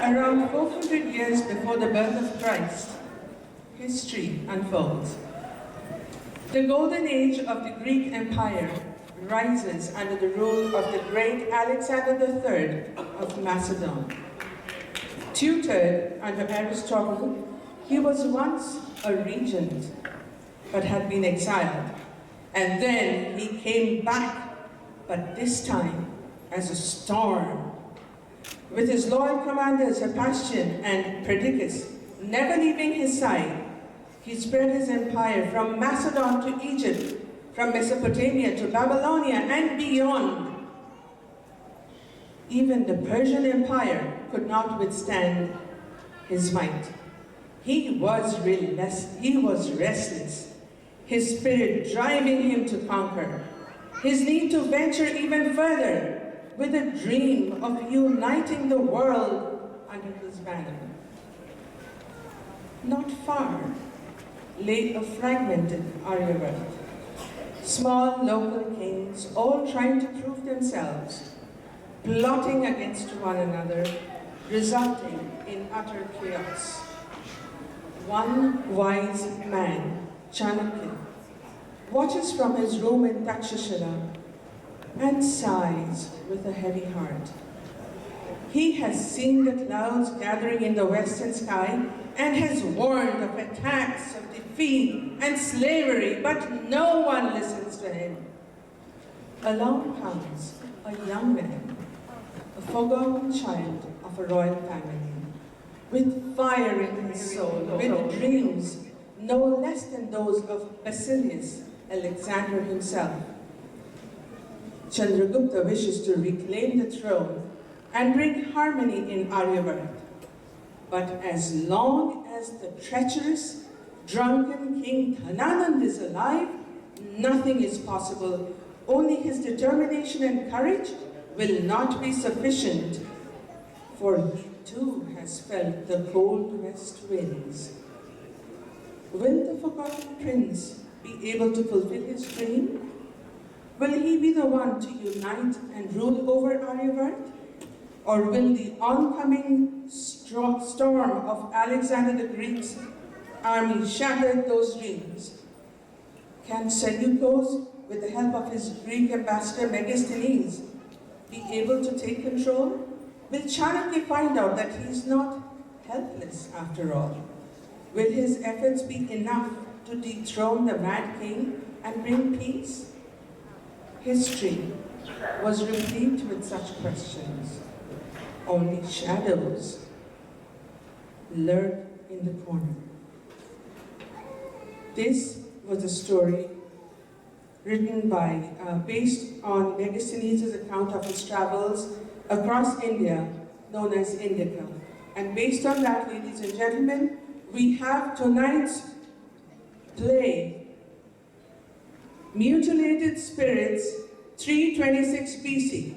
Around 400 years before the birth of Christ, history unfolds. The golden age of the Greek Empire rises under the rule of the great Alexander III of Macedon. Tutored under Aristotle, he was once a regent, but had been exiled. And then he came back, but this time as a storm. With his loyal commanders Hypatia and Perdiccas never leaving his side, he spread his empire from Macedon to Egypt, from Mesopotamia to Babylonia and beyond. Even the Persian Empire could not withstand his might. He was restless, his spirit driving him to conquer, his need to venture even further with a dream of uniting the world under his banner. Not far lay a fragmented Aryavarth, small local kings all trying to prove themselves, plotting against one another, resulting in utter chaos. One wise man, Chanakya, watches from his room in Takshashila and sighs with a heavy heart. He has seen the clouds gathering in the western sky and has warned of attacks, of defeat and slavery, but no one listens to him. Along comes a young man, a forgotten child of a royal family, with fire in his soul, with dreams no less than those of Basilius Alexander himself. Chandragupta wishes to reclaim the throne and bring harmony in Aryavarth. But as long as the treacherous, drunken King Dhananand is alive, nothing is possible. Only his determination and courage will not be sufficient, for he too has felt the cold west winds. Will the forgotten prince be able to fulfill his dream? Will he be the one to unite and rule over Aryavarth? Or will the oncoming storm of Alexander the Greek's army shatter those dreams? Can Seleucus, with the help of his Greek ambassador Megasthenes, be able to take control? Will Chanakya find out that he is not helpless after all? Will his efforts be enough to dethrone the mad king and bring peace? History was replete with such questions. Only shadows lurk in the corner. This was a story written by, based on Megasthenes' account of his travels across India, known as Indica. And based on that, ladies and gentlemen, we have tonight's play, Mutilated Spirits, 326 BC.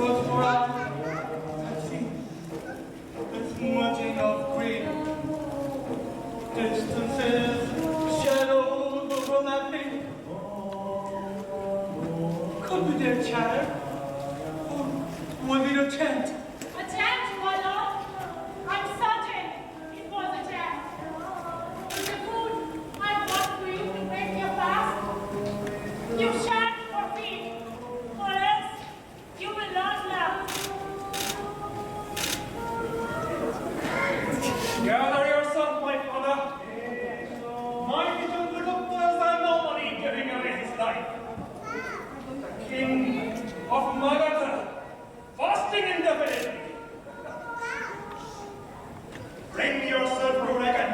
was for I had seen this merging of green distances, shadows overlapping. Could we there chatter? Or would it a tent? A tent, my lord? I'm certain it was a tent. With the food I brought for you to break your fast, you shan't forfeit, or else you will not laugh. Gather yourself, my father. My little doctors are normally giving away his life. The king of Magadha, fasting indefinitely. Bring yourself, Ruragan,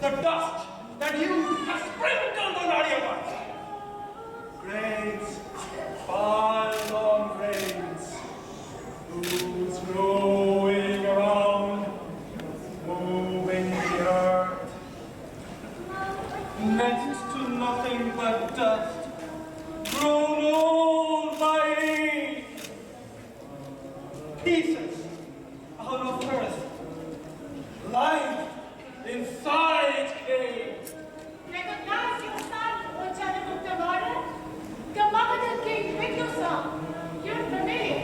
the dust that you have sprinkled on Aryavat. Grains, far long grains, roots growing around, moving the earth. Next to nothing but dust, grown old by age. Pieces out of earth, life inside cave. Recognize your son, O Chandragupta Mara. The Magadha king with your son. You're familiar.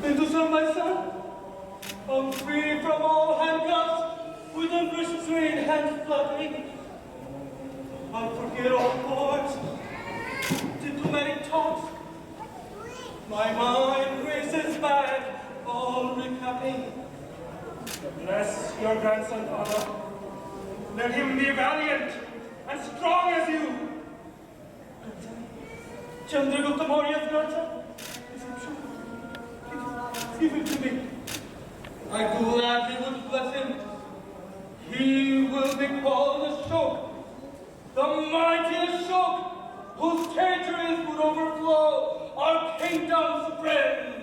Hindusan, my son, I'm free from all handcuffs, with unrestrained hands fluttering. I forget all words, diplomatic talks. My mind races back, all recapping. Bless your grandson, father. Let him be valiant and strong as you. Chandragupta Maurya's grandson? Is it true? Give him to me. I gladly would bless him. He will be called Ashok, the mighty Ashok, whose territories would overflow our kingdom supreme.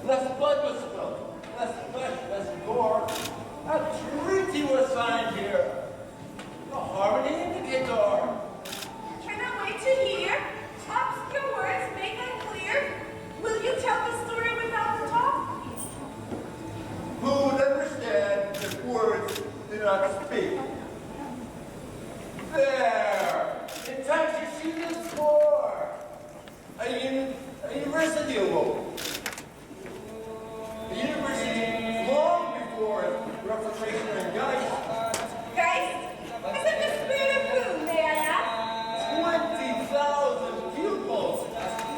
less blood was spilled, less flesh, less gore. A treaty was signed here. The harmony indicator. Cannot wait to hear. Obscure words make unclear. Will you tell the story without the talk? Who would understand if words did not speak? There! In time to see this for a university awoke. A university long before Reformation and Geist. Geist? Is it the spirit of whom, may I ask? 20,000 pupils.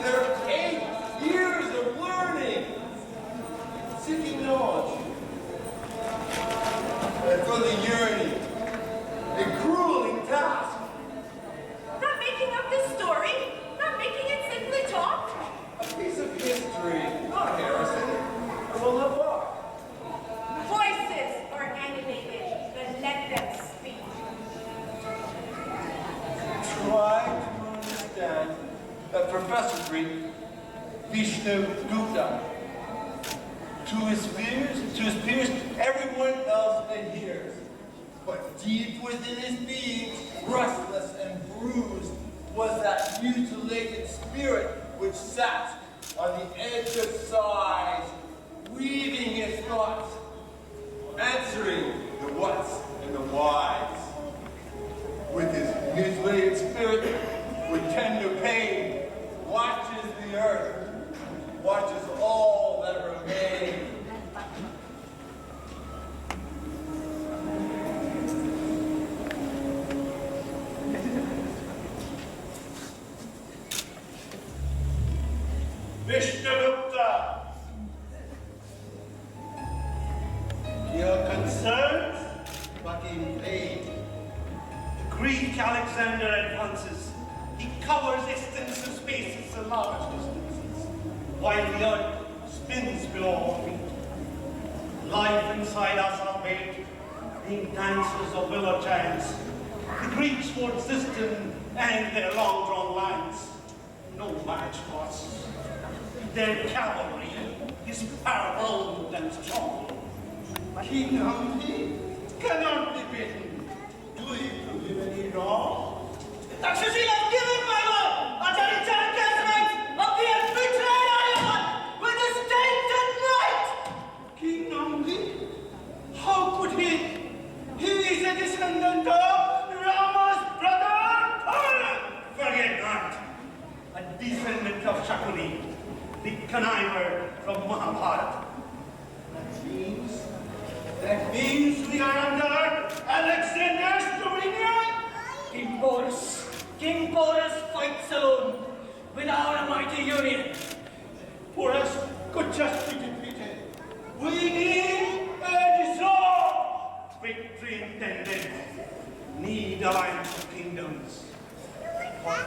Their 8 years of learning. Seeking knowledge. And for the yearning. A grueling task. Not making up this story, not making it simply talk. A piece of history, not Harrison. I will not walk. Voices are animated, then let them speak. Try to understand that Professor Greek, Vishnu Gupta, to his peers, everyone else adheres. But deep within his being, restless and bruised, was that mutilated spirit which sat on the edge of sighs, weaving his thoughts, answering the whats and the whys. With his mutilated spirit, with tender pain, watches the earth, watches all that remain. Vishnugupta, your concerns, but in vain. The Greek Alexander advances. He covers extensive spaces and large distances, while the earth spins below our feet. Life inside us are made, being dancers of willow giants. The Greeks fought system and their long-drawn lines. No match for us. Their cavalry is powerful and strong. King Humpty cannot be beaten. Do you do him any wrong? Taxation has given my lord a territorial casement of the betrayed Ireland with a state and right. King Humpty, how could he? He is a descendant of Rama's brother Paul. Forget not, a descendant of Shakuni, the conniver from Mahabharata. That means we are under Alexander's dominion? King Porus fights alone without a mighty union. Porus could just be defeated. We need a resolve. Victory intended. Need alliance of kingdoms. For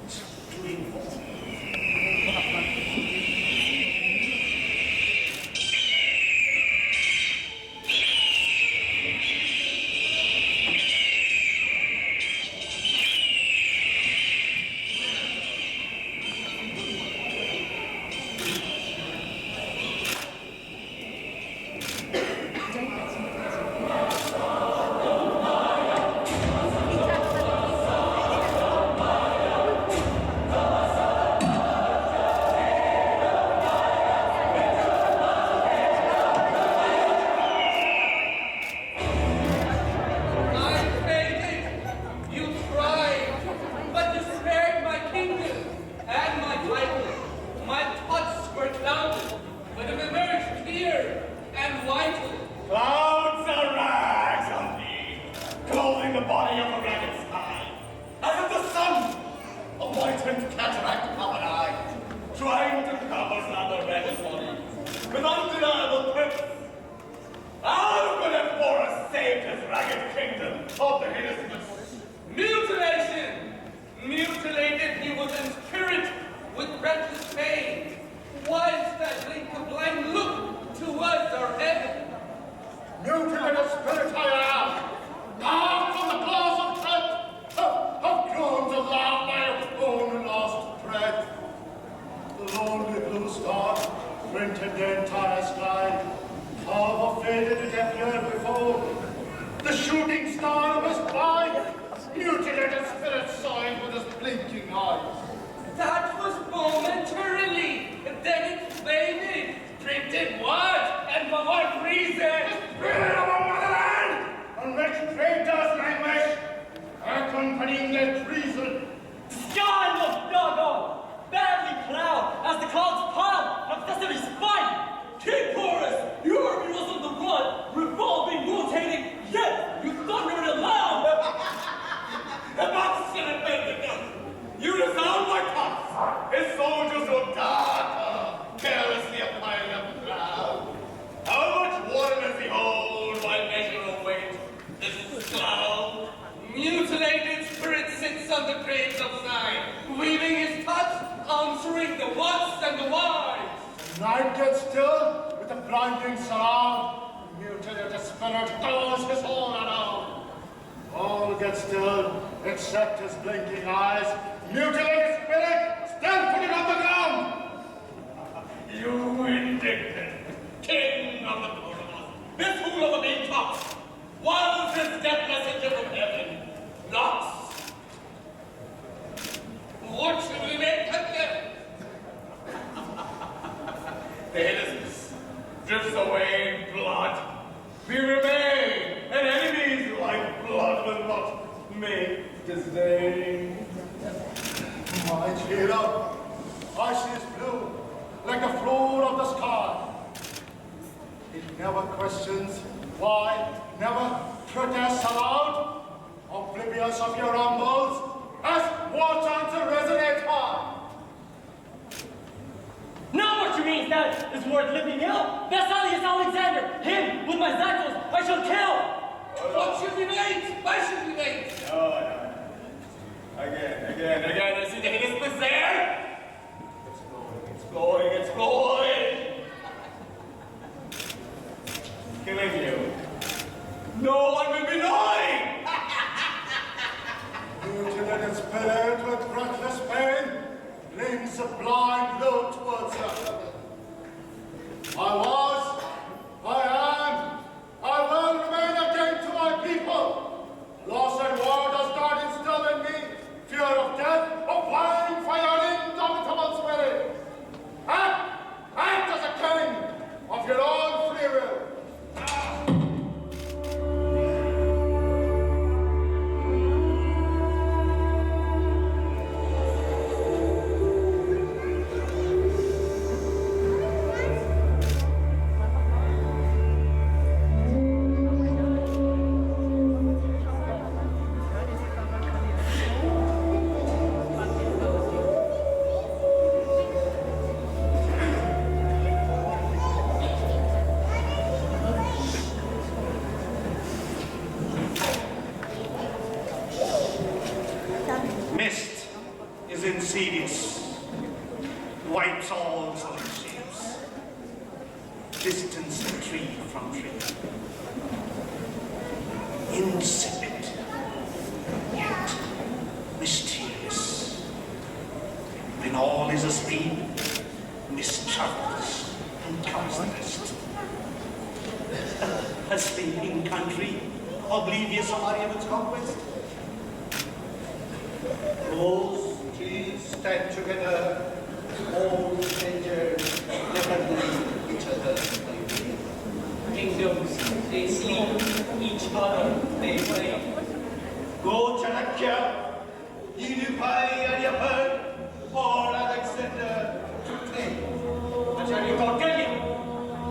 each to involve. Went and then soldiers of Dhaka, carelessly piling up the ground. How much water does he hold by measure of weight? This cloud, mutilated spirit sits on the graves of Zion, weaving his touch, answering the whats and the whys. Night gets still with a blinding sound. Mutilated spirit goes his all around. All gets still except his blinking eyes. Mutilated spirit still put it on the ground. You indignant king of the Purumas, this fool of a big top, was his death messenger from heaven, not. What should we make of him? The innocence drifts away in blood. We remain, and enemies like blood will not make disdain. My hero, ashes blue like the floor of the sky. It never questions why, never protests aloud, oblivious of your rumbles, as war chants resonate high. Now what you mean that is worth living ill? Vesalius Alexander, him with my cycles I shall kill! What should we wait? Why should we wait? No. Again, I see the hideousness there. It's going. Killing you. No one will be knowing. Mutilated spirit with breathless pain flings a blind look towards her. I was, I am, I will remain again to my people. Loss and war does not instill in me fear of death or vying for your indomitable spirit. Act as a king of your own free will. Mist is insidious, wipes all solid shapes, distance the tree from tree. Insipid, yet mysterious. When all is asleep, mist travels and comes the rest. A sleeping country, oblivious of Aryaman's conquest. Those trees stand together, all strangers, never leave each other. Kingdoms, they sleep, each other they play. Go Chanakya, Yidupai Aryapan, or Alexander to take. Acharya Kautilya,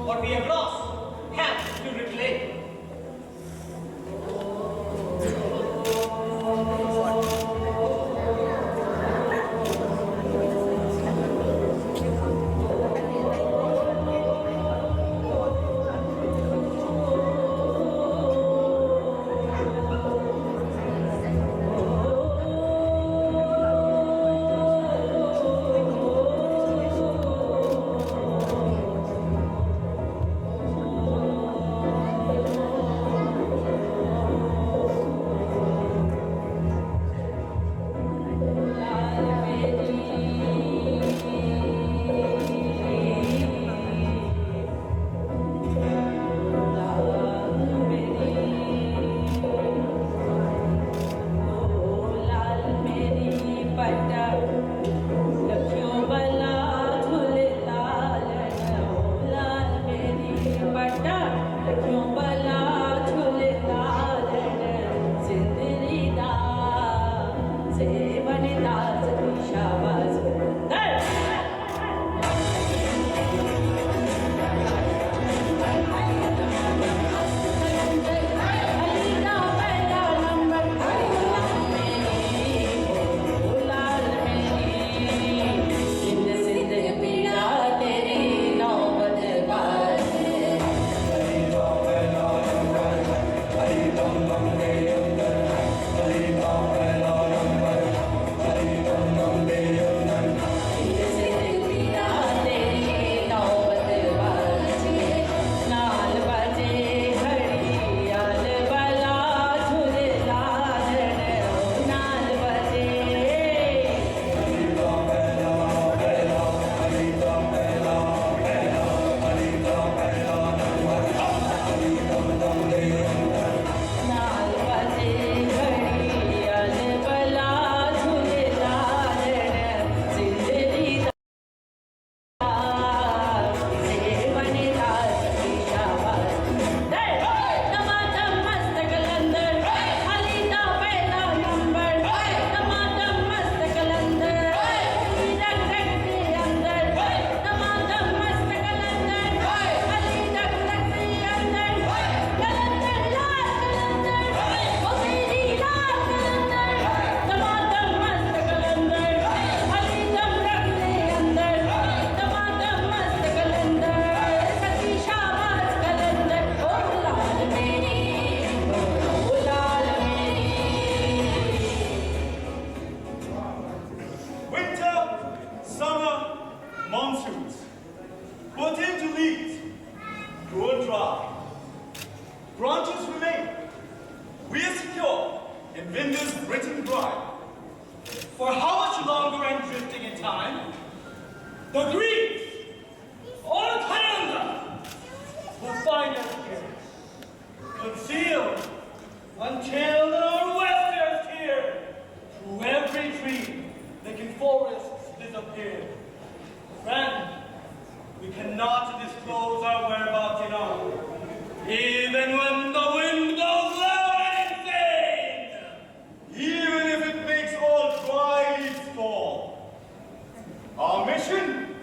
what we have lost, have to reclaim. fortunes. Put into leaves, grow dry. Branches remain. We are secure in Vinder's written bride. For how much longer and drifting in time, the Greeks, all Canada, will find us here, concealed until our westerns here, through every tree, making forests disappear. Friend, we cannot disclose our whereabouts in arm, even when the wind goes loud and insane, even if it makes all dry leaves fall. Our mission,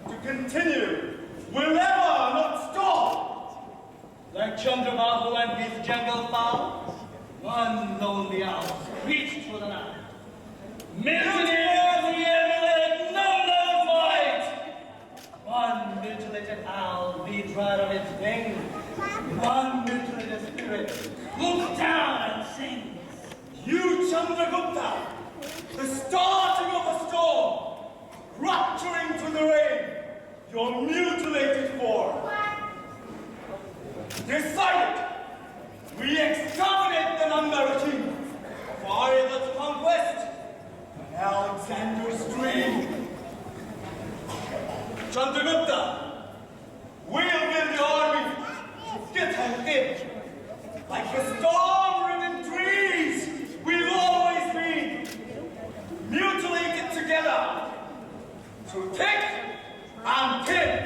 to continue, will never not stop. Like Chandrababu and his jungle fowl, one lonely owl screeched through the night. Mutineers we emulate, none of fight. One mutilated owl beats right on its wing. One mutilated spirit looks down and sings. You, Chandragupta, the starting of a storm, rupturing to the rain, your mutilated form. Decided, we exterminate the Nanda regime of Aryavarta's conquest and Alexander's dream. Chandragupta, we'll build the army thick and thin, like the storm-ridden trees we've always been, mutilated together through thick and thin.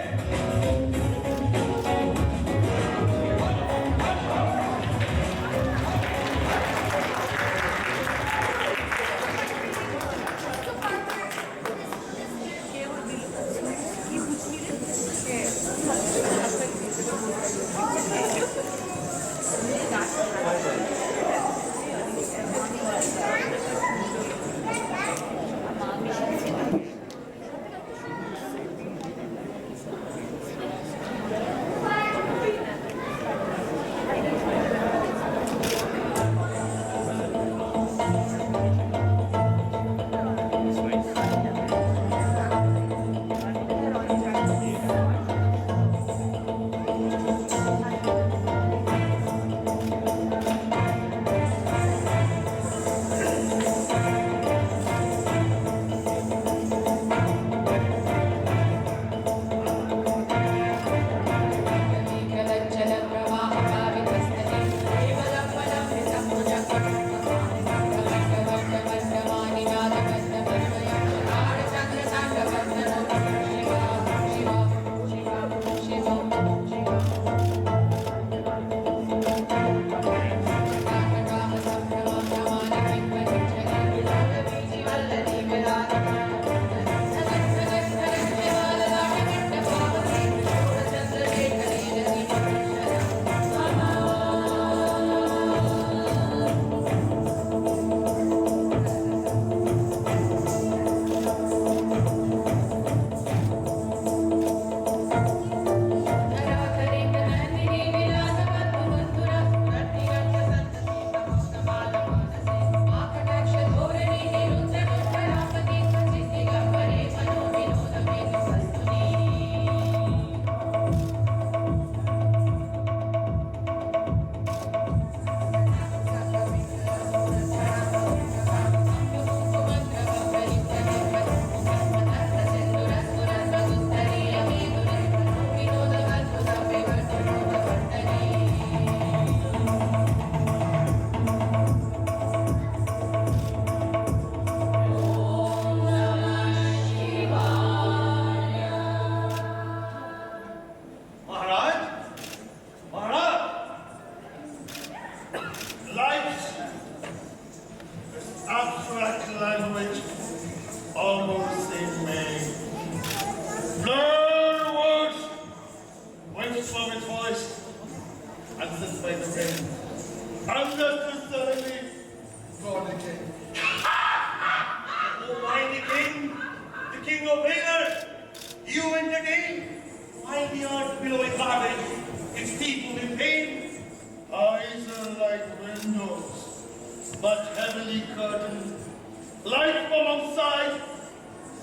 Light from outside,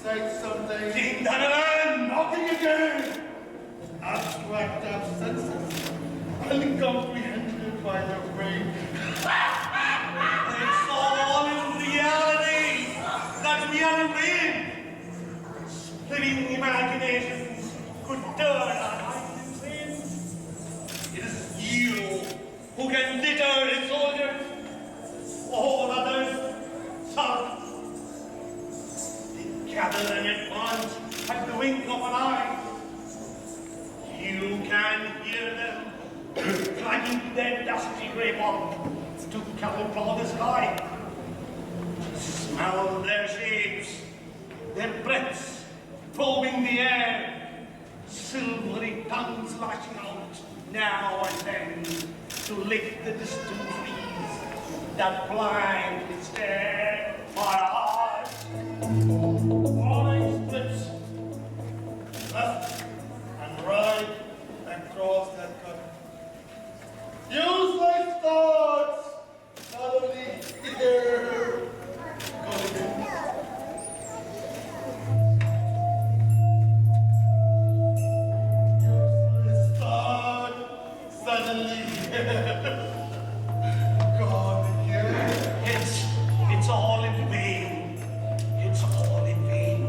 say something. King Dananan, knocking by the way. It's all in reality that we are in. Splitting imaginations could turn our eyes insane. It is you who can deter his soldiers. All others sulk. They gather and advance at the wink of an eye. You can hear them climbing their dusty grey bomb to camouflage the sky. Smell their shapes, their breaths probing the air, silvery tongues lashing out now and then to lick the distant trees that blindly stare my eyes. Falling splits, left and right across that cut. Useless thoughts suddenly here. Go again. Useless thought suddenly here. God again. It's all in vain. It's all in vain.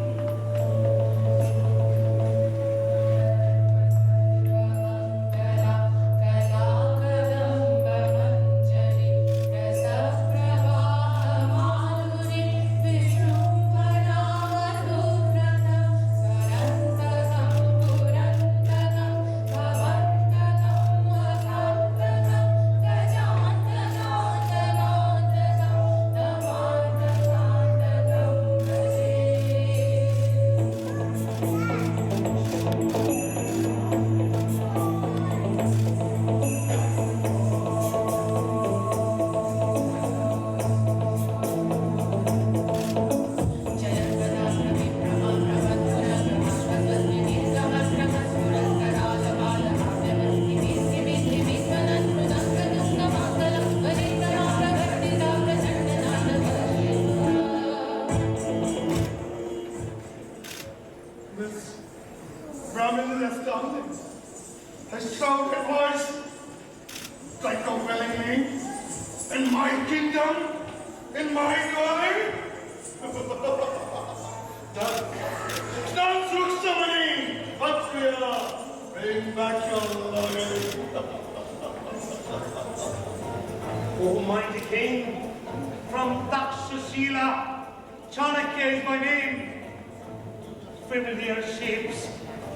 This Brahmin is astounding. His shouted voice, like a willingly, in my kingdom, in my dwelling. Don't look summoning, Kshatriya, bring back your loyalty. O mighty king, from Takshashila, Chanakya is my name. Familiar shapes,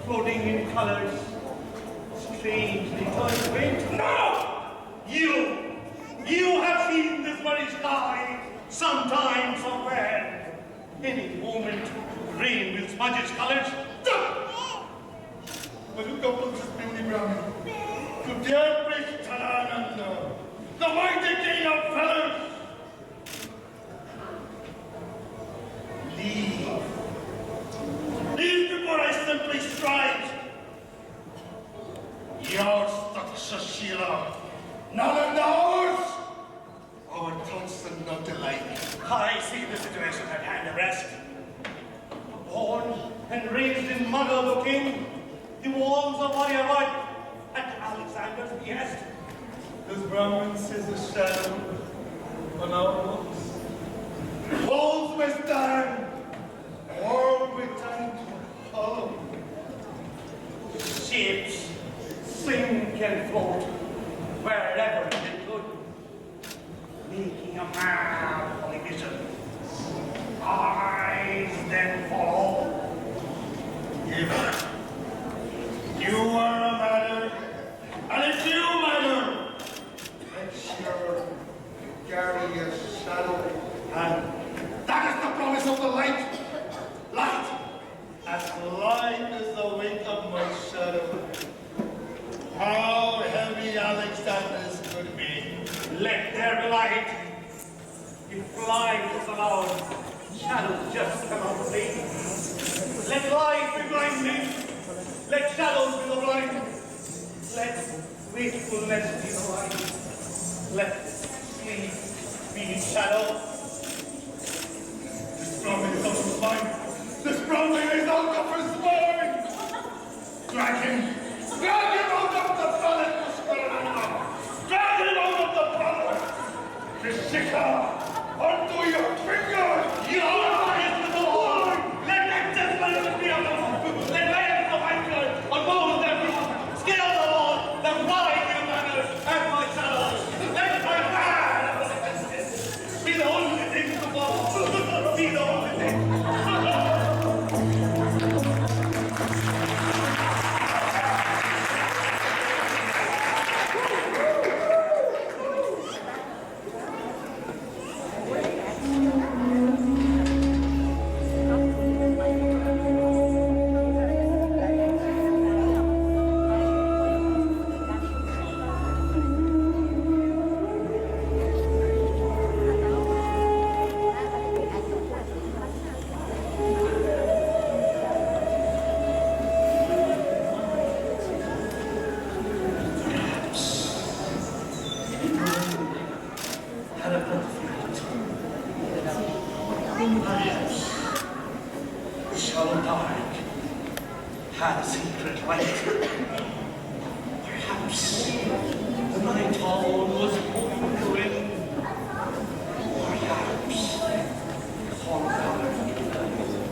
floating in colors, strangely turned faint. No! You have seen this very sky, sometime, somewhere. Any moment, rain will smudge its colors. But look up on this beauty, Brahmin. To dear priest Tarananda, the mighty king of fellows. Leave. Leave before I simply strike. Yours, Takshashila. None of ours. Our thoughts are not alike. I see the situation at hand, arrest. Born and raised in mud, O king, the walls of Aryavad at Alexander's behest. This Brahmin sees a shadow on our walls. Walls may stand, or we turn to hollow. Ships sink and float wherever they could, making a melancholy vision. Eyes then follow. If you are a matter, and if you matter, make sure you carry a shadow, and that is the promise of the light. Light, as light as the wing of my shadow. How heavy Alexander's could be. Let there be light. If light is allowed, shadows just cannot flee. Let light be blinding. Let shadows be the blind. Let wakefulness be the light. Let sleep be shadow. This Brahmin is out of his mind. This Brahmin is out of his mind. Drag him out of the palace. Drag him out of sticker onto your finger! Your eyes with the Lord! Let that gentleman be of them! Let lions of anger on both their feet! Scale the Lord, the flying your banner, and my shadow! Let my hand be the only thing to follow! Be the only thing! Had a secret light. Perhaps the night owl was wandering. Perhaps horror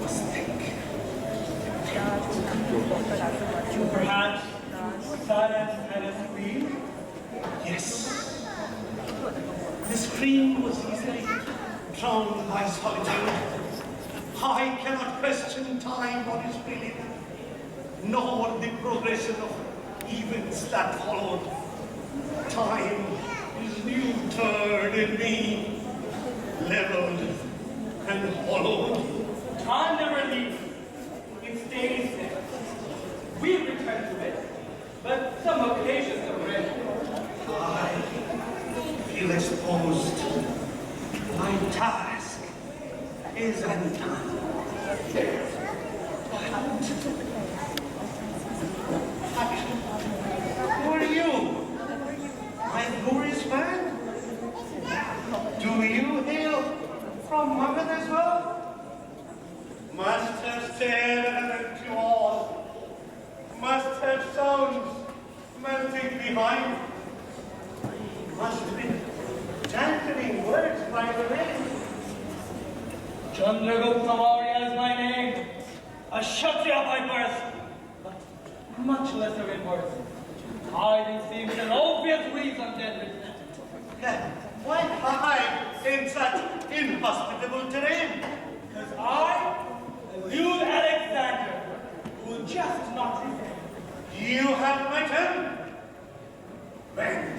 was thick. Perhaps silence had a scream? Yes. The scream was easily drowned by solitude. I cannot question time or its feeling, nor the progression of events that followed. Time is new turned in me, leveled and hollowed. Time never leaves. It stays there. We return to it, but some occasions are rare. I feel exposed. My task is undone. Who are you? My glorious man? Do you hail from Muhammad as well? Must have stared to all. Must have sounds melting behind. Must have been chanting words by the rain. Chandragupta Maurya is my name. A Kshatriya by birth, but much lesser in worth. Hiding seems an obvious reason then. Why hide in such inhospitable terrain? Because I, the new Alexander, will just not remain. You have my turn. Bend.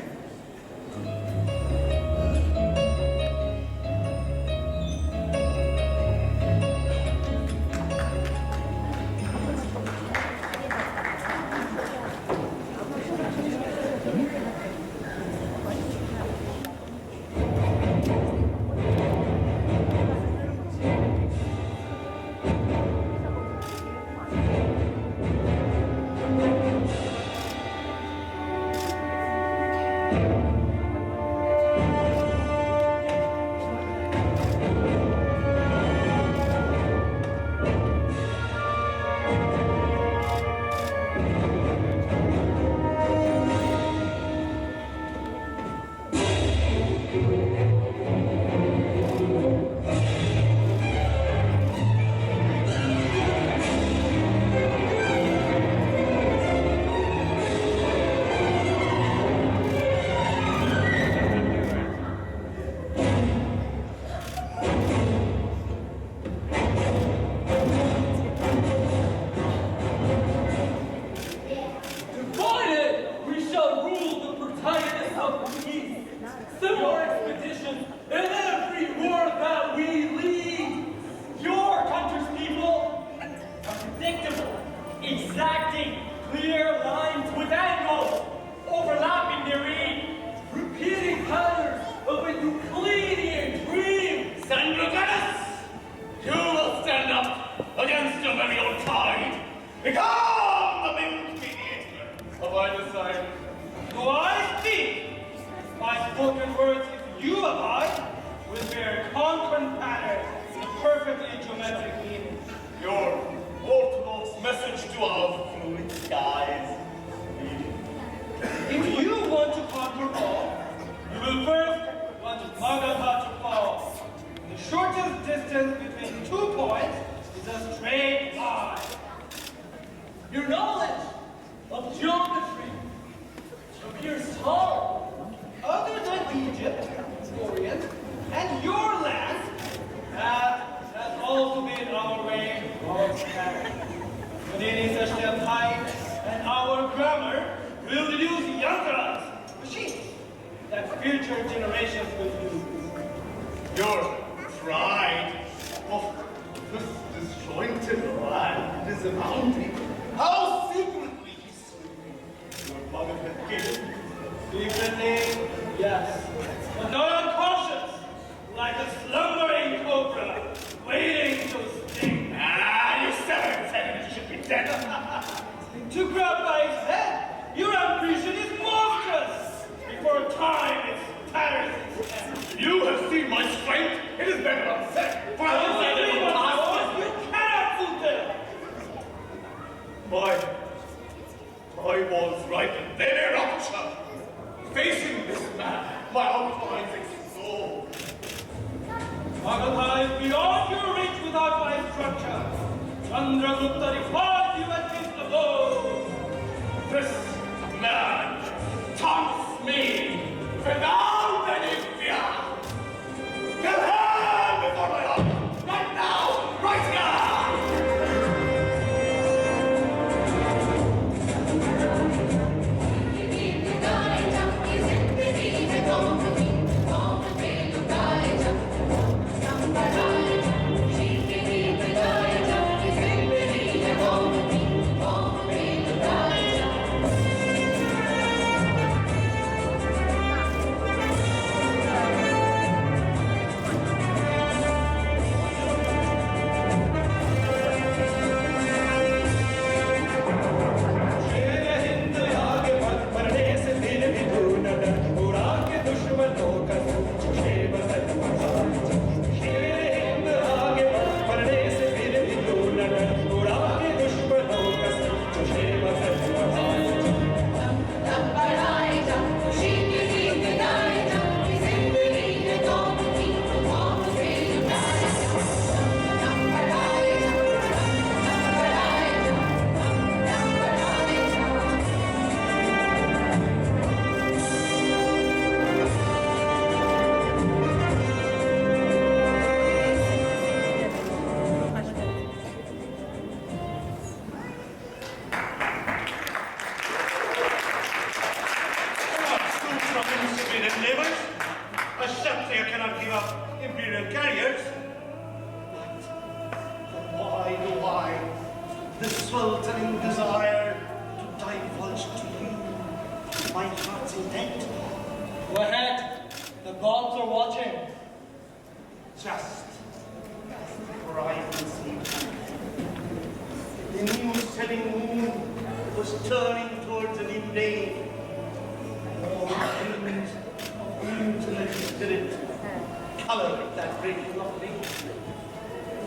Become the mediator of either side. Do I speak? My spoken words, if you abide, will bear constant pattern in perfectly geometric meaning. Your orthodox message to our fluid skies. If you want to conquer all, you will first want Magadha Your knowledge of geometry appears hard. Other than Egypt, Orient, and your land, that has also been our way of study. But it is a step high, and our grammar will use yantras, machines, that future generations will use. Your pride of this disjointed land is amounting. How secretly he sleeping? Your mother had given. Secretly, yes, but not unconscious, like a slumbering cobra, waiting to sting. Ah, you said it should be dead. To grab by its head, your ambition is monstrous. Before time it tears its head. You have seen my strength. It is better unsaid. For I will say that it will pass. You cannot fool them. I was right in their rupture. Facing this man, my outlines explode. Magadha is beyond your reach without my structure. Chandragupta defies you at his abode. This man taunts me without any fear. Kill him before my eyes. Right now, right here.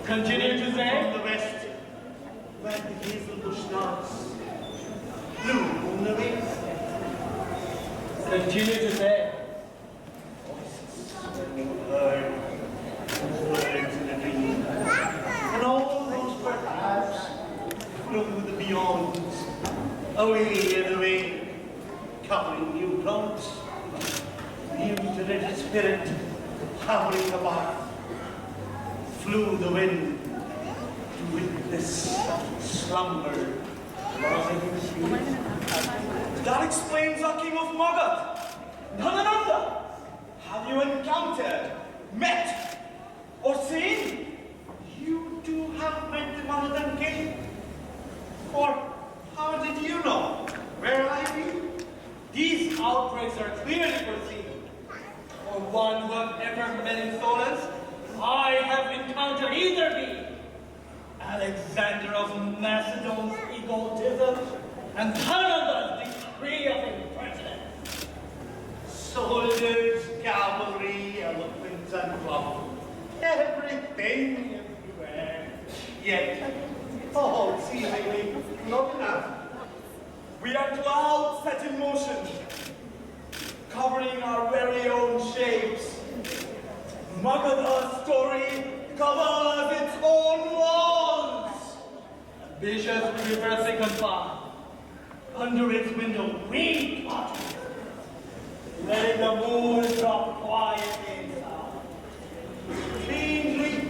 Continue to say. From the west, where the hazel bush nods, blue on the wings. Continue to say. Heard words in a dream, and all those perhaps flew the beyonds, away and away, covering new clouds, mutilated spirit hovering above. Flew the wind to witness slumber rising sweet. That explains our king of Magadha. Dhanananda, have you encountered, met, or seen? You too have met the Magadhan king? Or how did you know where I be? These outbreaks are clearly foreseen. For one who have ever met insolence, I have encountered either be Alexander of Macedon's egotism and Dhanananda's decree of impertinence. Soldiers, cavalry, elephants, and club. Everything everywhere. Yet, all seemingly not enough. We are clouds set in motion, covering our very own shapes. Magadha's story covers its own walls. Ambitious universally confined. Under its window, we plot, letting the moon drop quietly inside. Strangely,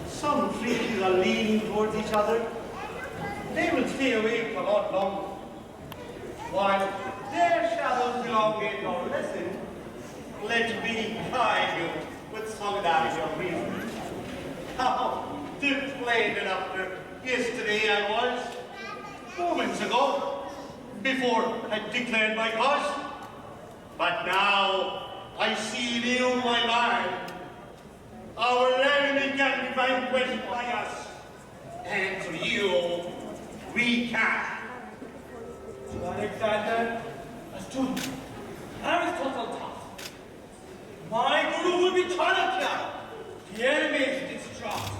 some creatures are leaning towards each other. They will stay awake a lot longer, while their shadows belonging or lessen. Let me guide you with solidarity of reason. How deflated after yesterday I was, moments ago, before I declared my cause. But now I see you, my mind. Our enemy can be vanquished by us, and through you, we can. To Alexander, a student, Aristotle taught. My guru will be Chanakya. The enemy is distraught.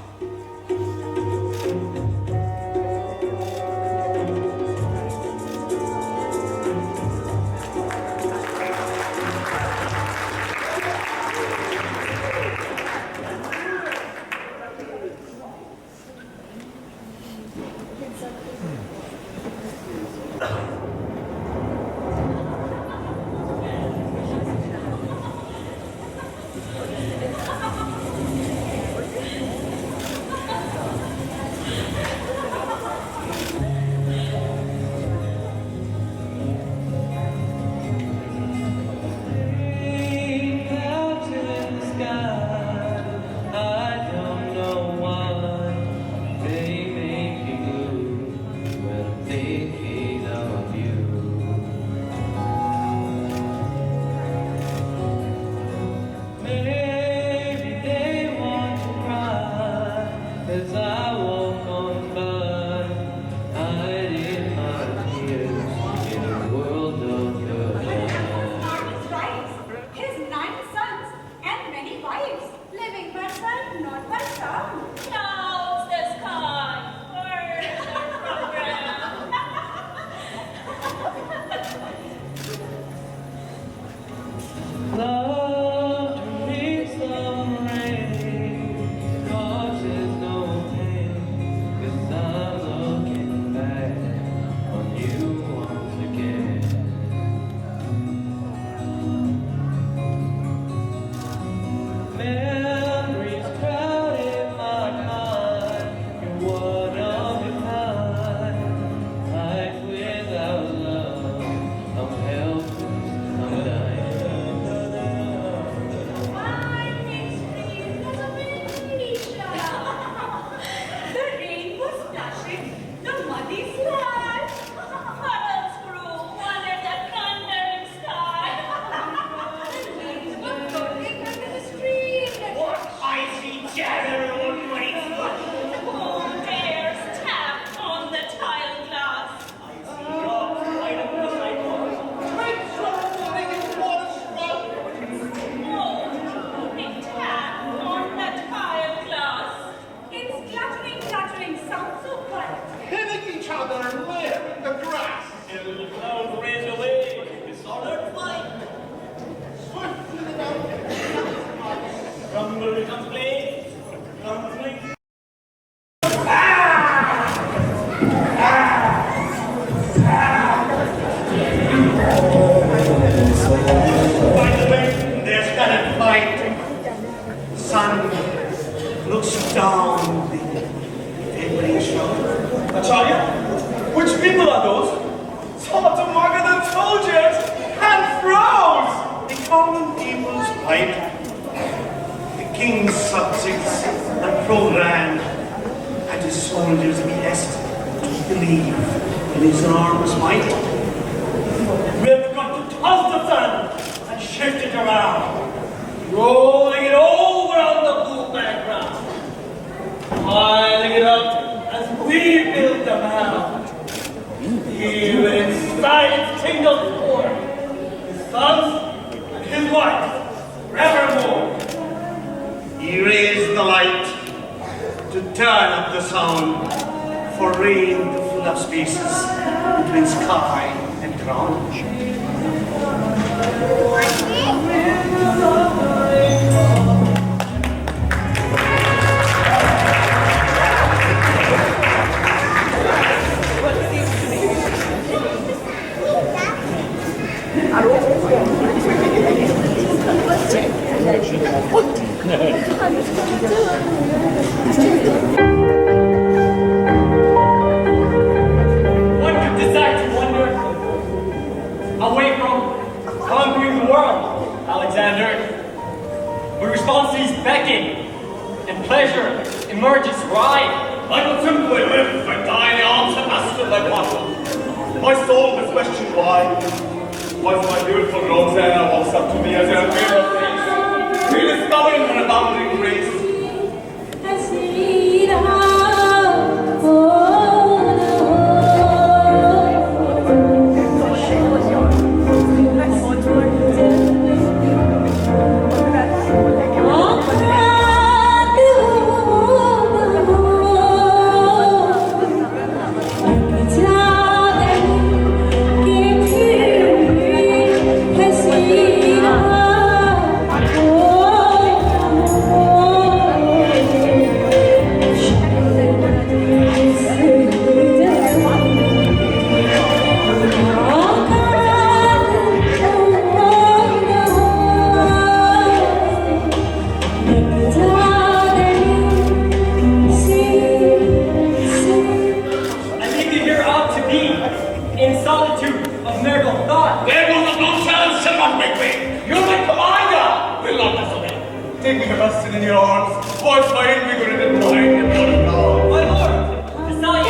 emerges right. I would simply live and die in the arms of Master Lepanto. My soul has questioned why. Was my beautiful Rosanna walks up to me as a mirror face, rediscovering her abounding grace. Take me to rest in your arms, whilst my invigorated mind and blood of God. My lord, Messiah!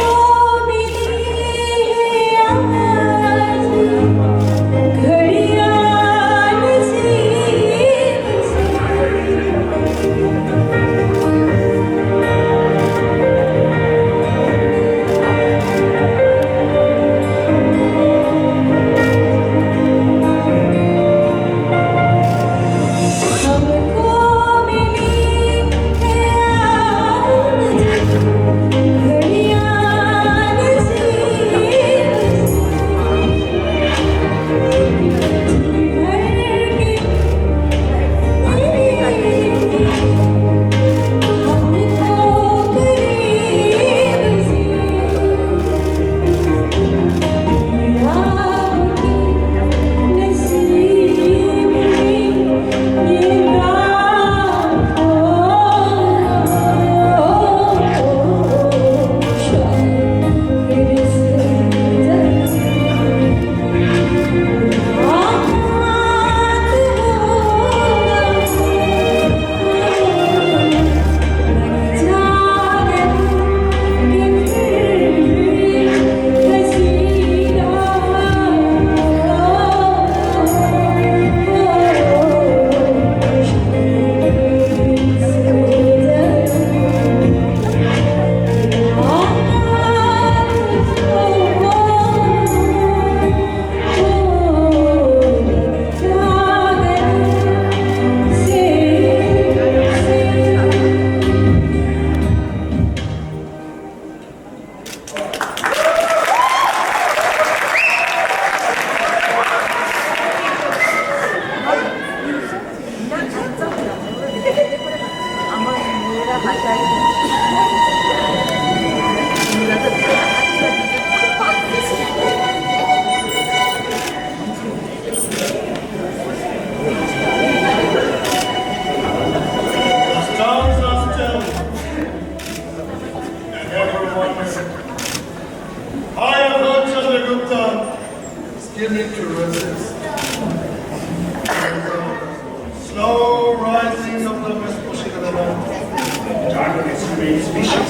Slow rising of the mist pushing of the mountain. Darkness remains vicious,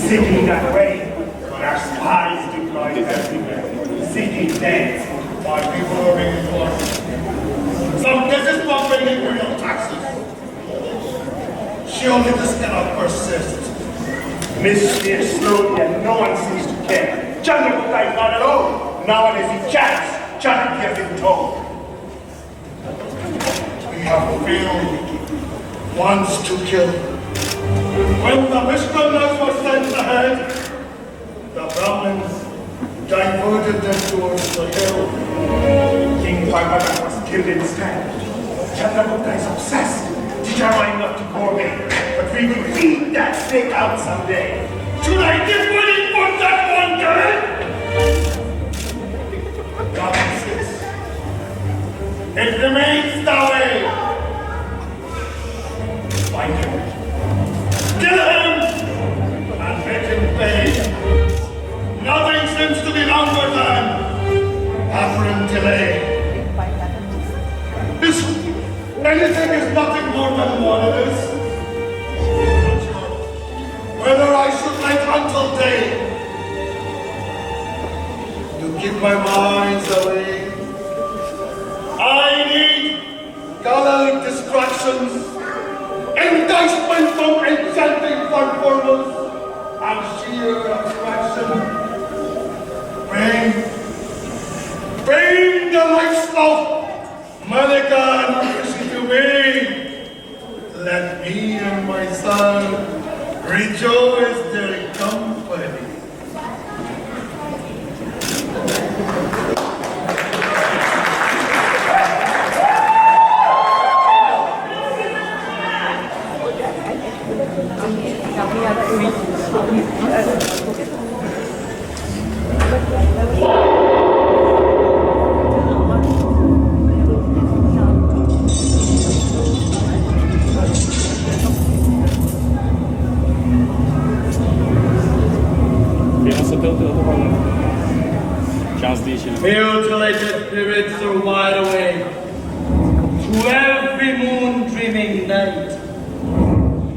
seeking that way, but our spies deployed everywhere, seeking death while people are being forced. Some business not paying imperial taxes. Surely this cannot persist. Mystery is slowly and no one seems to care. Chandragupta is not alone. Nowadays he chats. Chandragupta has been told. We have failed once to kill. When the Vishnunas were sent ahead, the Brahmins diverted them towards the hill. King Parvata was killed instead. Chandragupta is obsessed, determined not to go away. But we will feed that snake out someday. Should I give money for that one day? God insists. It remains that way. Find him. Kill him! And make him pay. Nothing seems to be longer than apparent delay. Anything is nothing more than what it is. I should wait until day to keep my minds away. I need gallant distractions, enticement from enchanting performance, and sheer abstraction. Bring the lights of Malika to me. Let me and my son rejoice their company. Mutilated spirits are wide awake. To every moon-dreaming night,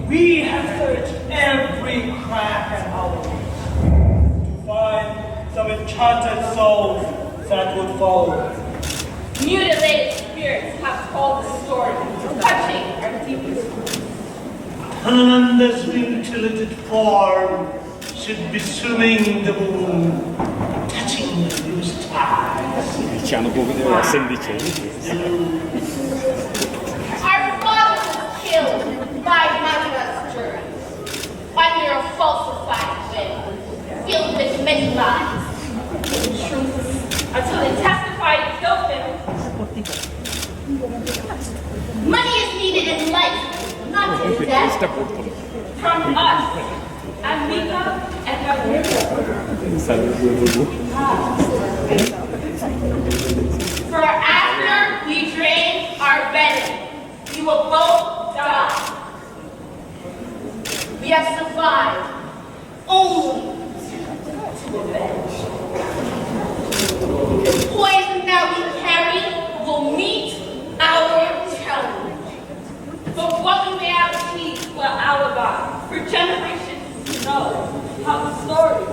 we have searched every crack and alleyway to find some enchanted souls that would follow. Mutilated spirits have told the story, touching our deepest. And this mutilated form should be swimming the moon, touching the blue stars. Our father was killed by Malika's jury under a falsified veil, filled with many lies and truths, until they testified to kill him. Money is needed in life, not in death. From us, Amika and her For after we drain our venom, we will both die. We have survived only to avenge. The poison that we carry will meet our challenge. But what we may have achieved will alibi for generations to know how the story of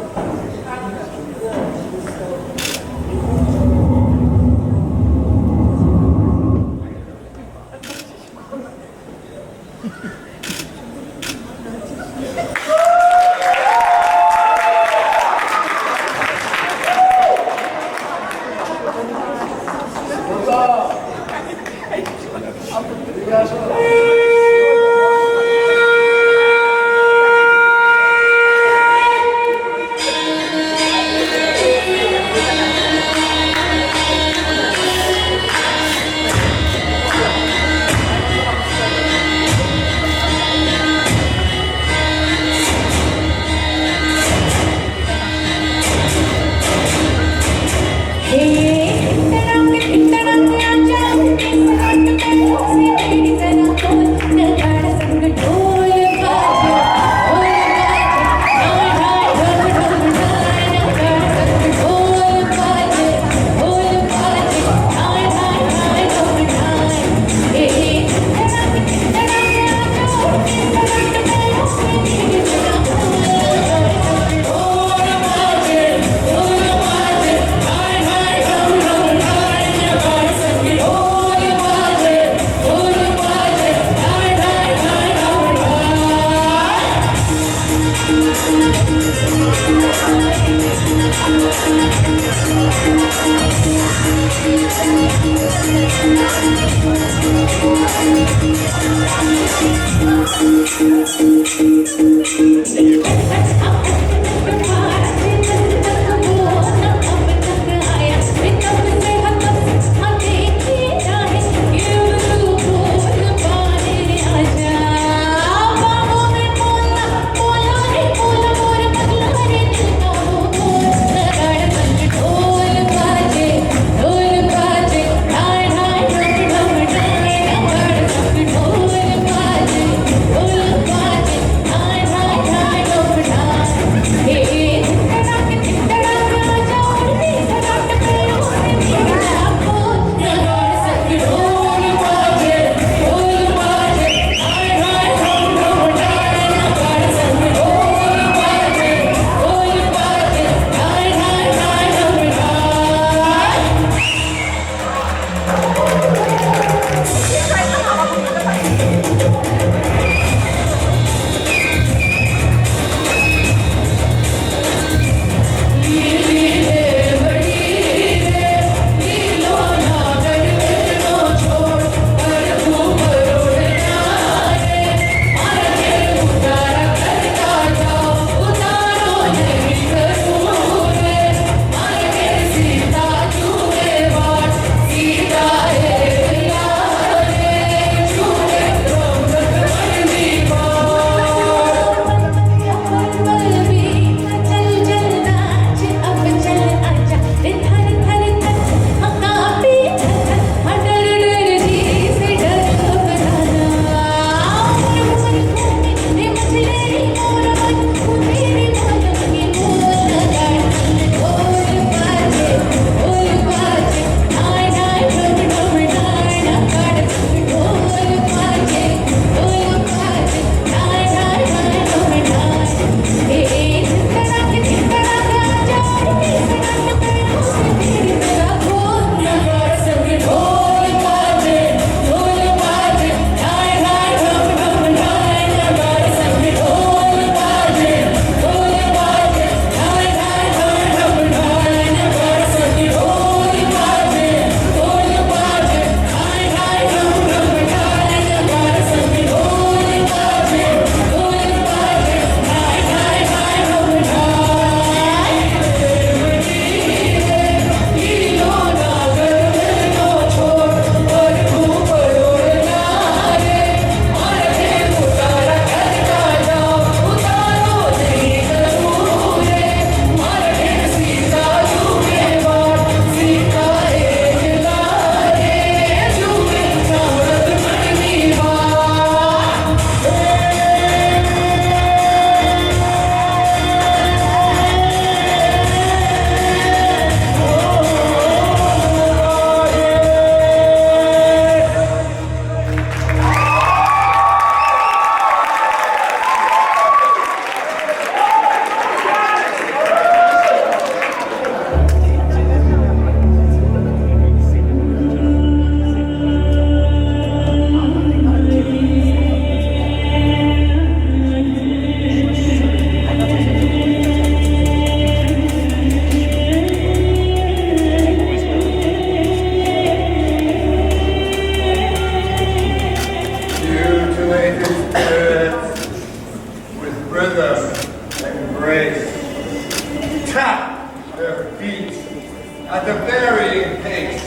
a varying pace.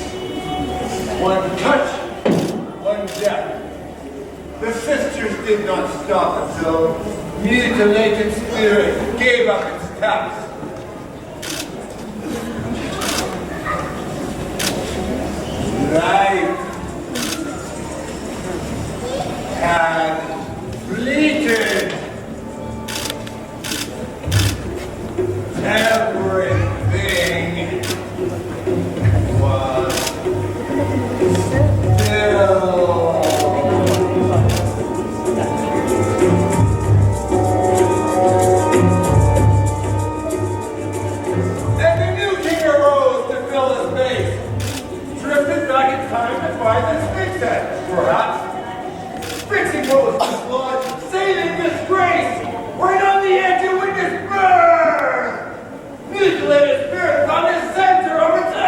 One touch, one death. The sisters did not stop until Mutilated Spirit gave up its task. Life had bleated. Everything was still. And the new king arose to fill his space, drifted back in time to find the Sphinx head, perhaps. Fixing what was dislodged, saving disgrace, right on the edge of witness burn! Mutilated Spirit on the center of its earth!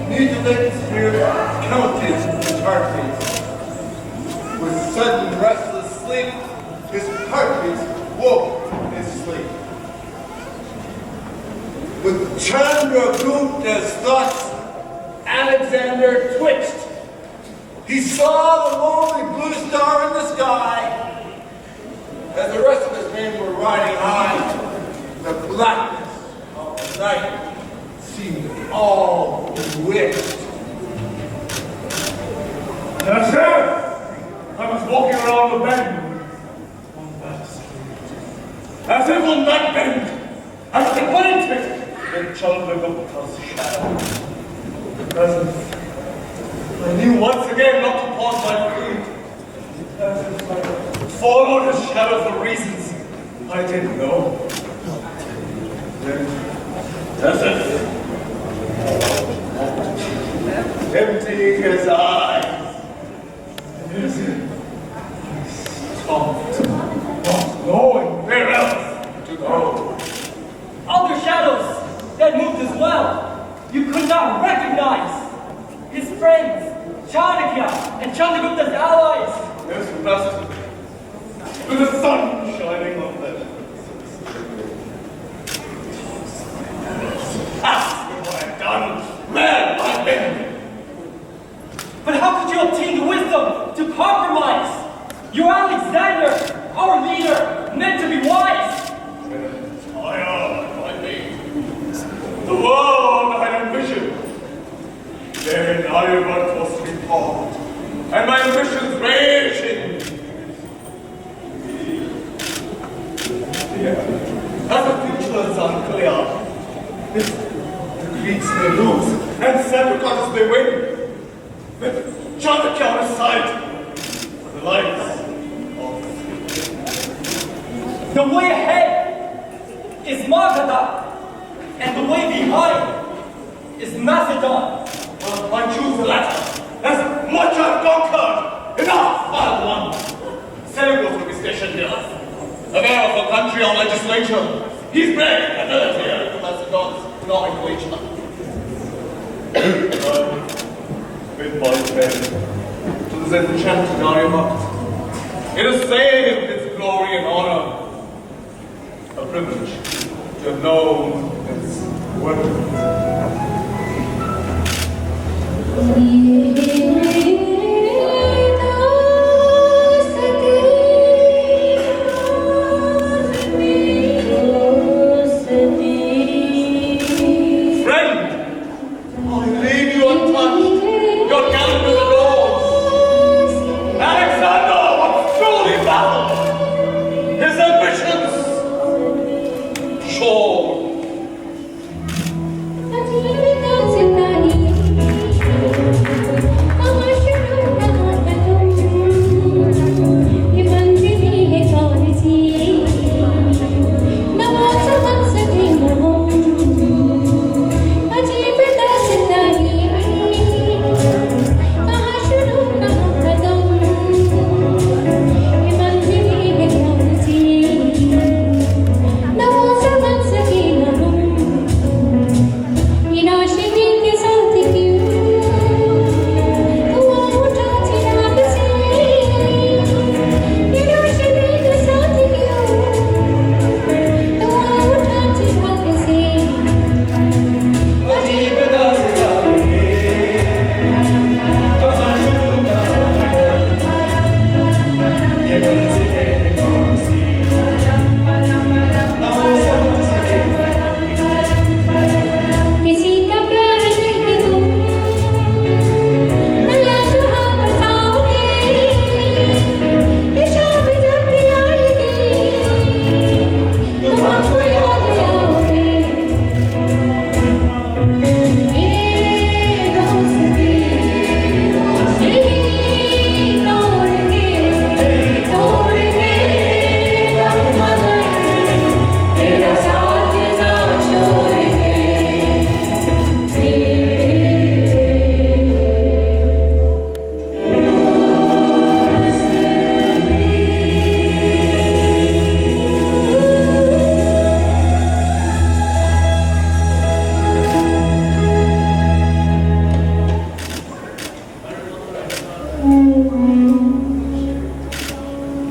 Mutilated Spirit counted his heartbeats. With sudden restless sleep, his heartbeats woke his sleep. With Chandragupta's thoughts, Alexander twitched. He saw the lonely blue star in the sky. As the rest of his men were riding high, the blackness of the night seemed all bewitched. That's it! I was walking around the bend on that street. As if on that bend, I was acquainted with Chandragupta's shadow. The presence. I knew once again not to pause my feet. As if I followed his shadow for reasons I didn't know. Empty his eyes. Stopped, not knowing where else to go. Other shadows that moved as well. You could not recognize his friends, Chanakya and Chandragupta's allies. Yes, Master. With the sun shining on them. Ask me what I've done, where I've been. But how could you obtain the wisdom to compromise? You're Alexander, our leader, meant to be wise. Tired by me. The world I had envisioned. Then Ireland was to be part, and my ambitions raging. As the future is unclear, the Greeks may lose, and Seleucus may win. But Chanakya on his side, for the lives of The way ahead is Magadha, and the way behind is Macedon. well, I choose the latter. As much I've conquered, enough, vile one. Seleucus will be stationed here. Aware of the country or legislature, he's brave and military to Macedon's nomenclature. With my pen to this enchanted Aryamat, it has saved its glory and honor. A privilege to have known its weapons.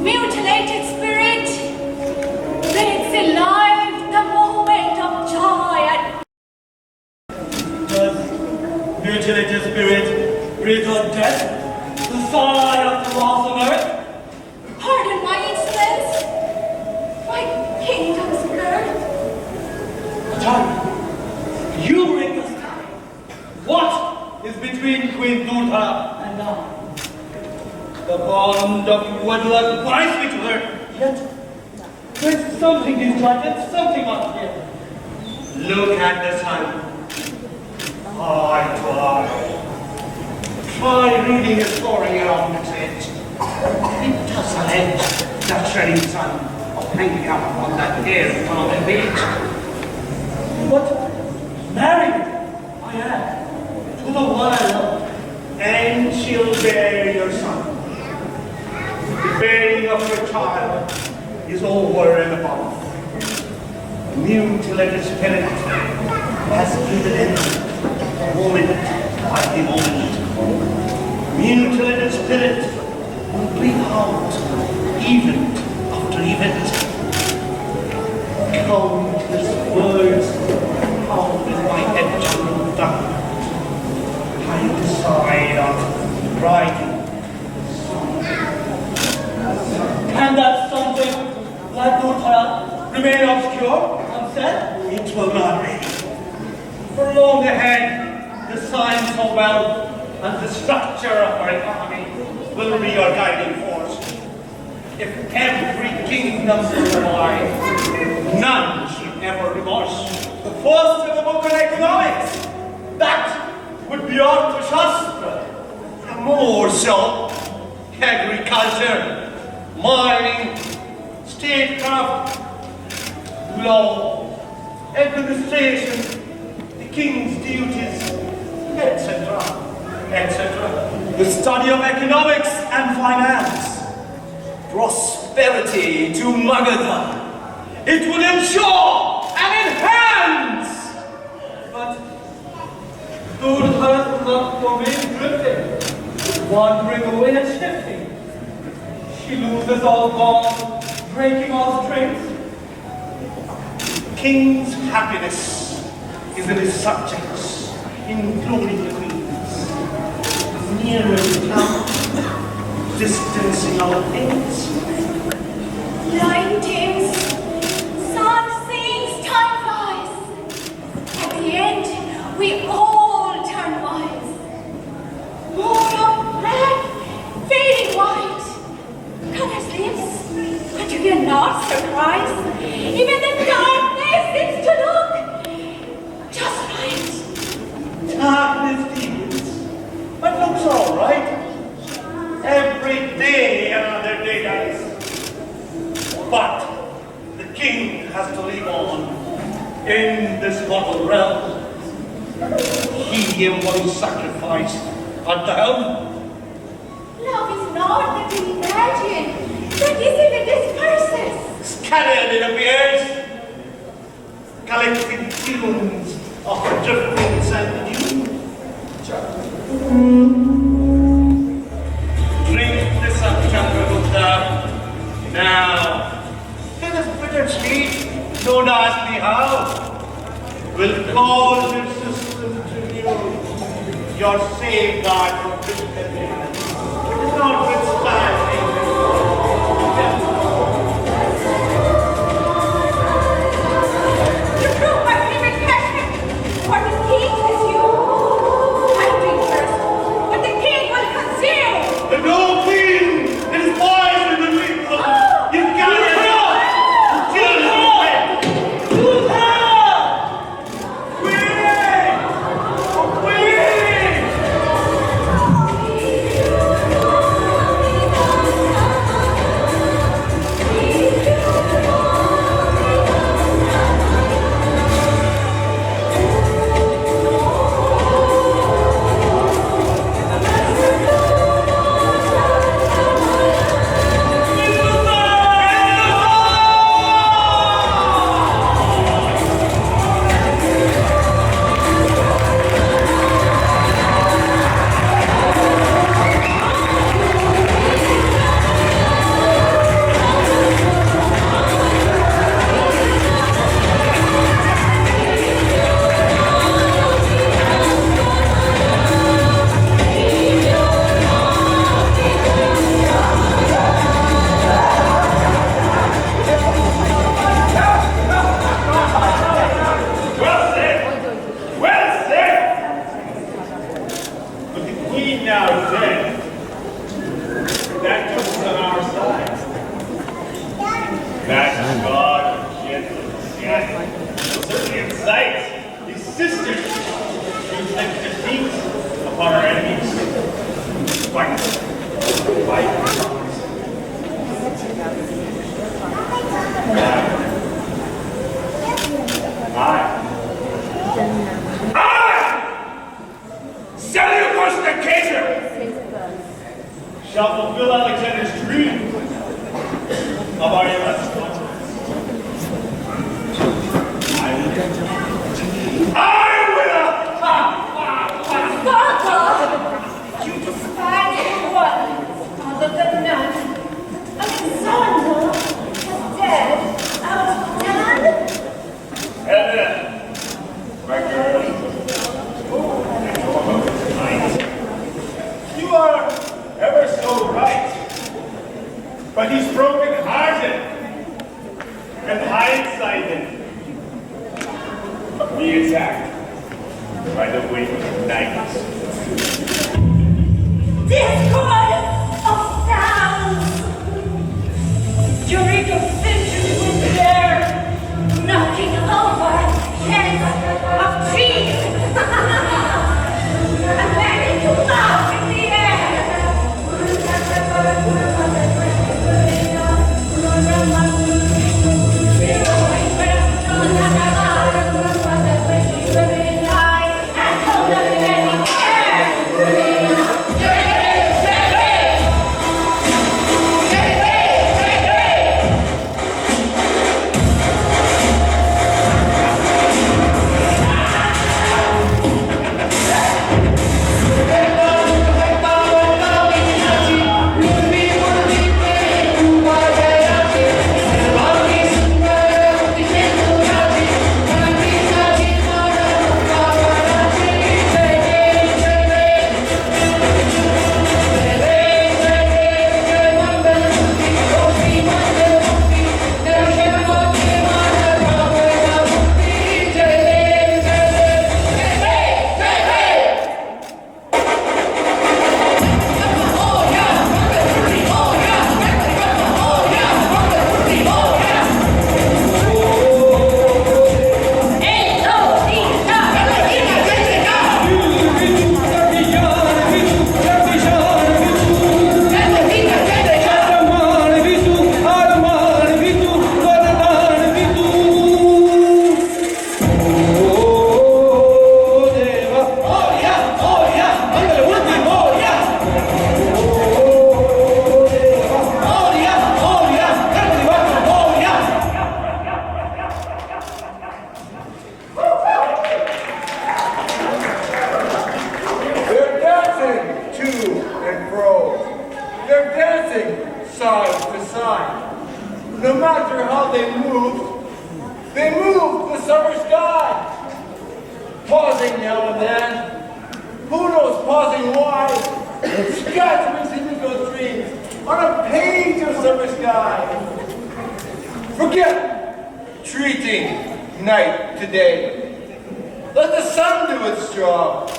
Mutilated spirit, breathes alive the moment of joy and Does mutilated spirit breathe on death, the sign of the loss of earth? pardon my insolence, my kingdom's birth. Time, you ring the sky. What is between Queen Durga and I? The bond of wedlock binds me to her, yet there's something disjointed, something up here. Look at the sun, eye to eye. Try reading a story around the tent. It doesn't end the training sun of hanging out on that hill on the beach. is over and above. The mutilated spirit has given in moment by the moment. Mutilated spirit will bleed out event after event. Countless words out in my head jumbled up. I decide on writing. Can that something like Mutala remain obscure, unsaid? It will not be. For long ahead, the science of wealth and the structure of our economy will be our guiding force. If every kingdom will survive, none should ever remorse. The first in the book on economics, that would be Arthashastra. And more so, agriculture, mining, statecraft, law, administration, the king's duties, etc., etc. The study of economics and finance, prosperity to Magadha. It will ensure and enhance. But good health will not remain drifting, wandering away and shifting. She loses all bond, breaking all strings. King's happiness is in his subjects, including the queens. Nearer we come, distancing our things. Lightings, sun sings, time flies. At the end, we all turn wise. More of black, fading white. Colors lives, but you are not surprised. Even the darkness seems to look just right. Darkness deepens, but looks all right. Every day another day dies. But the king has to live on in this mortal realm. He embodies sacrifice at the helm. Love is not that we imagine. That is if it disperses. Scattered it appears, collecting tunes of drifting sand dune. Drink this up, Chandragupta. Now, it is bittersweet, don't ask me how. Will cause your system to renew your safeguard for Christian. It is notwithstanding. To prove my favorite passion, for the king is you. I drink first, but the king will conceal. The no king! It is poison in the weak. You've got it! Shall fulfill Alexander's dream of our Heaven, my girl. You are ever so right. But he's broken-hearted and hindsighted. We attacked by the winged night. Discord of sounds! Eureka centuries will be there, knocking over heads of trees. And ready to laugh in the air. side to side. No matter how they moved the summer sky. Pausing now and then, who knows pausing why, scattering indigo dreams on a page of summer sky. Forget treating night today. Let the sun do its job.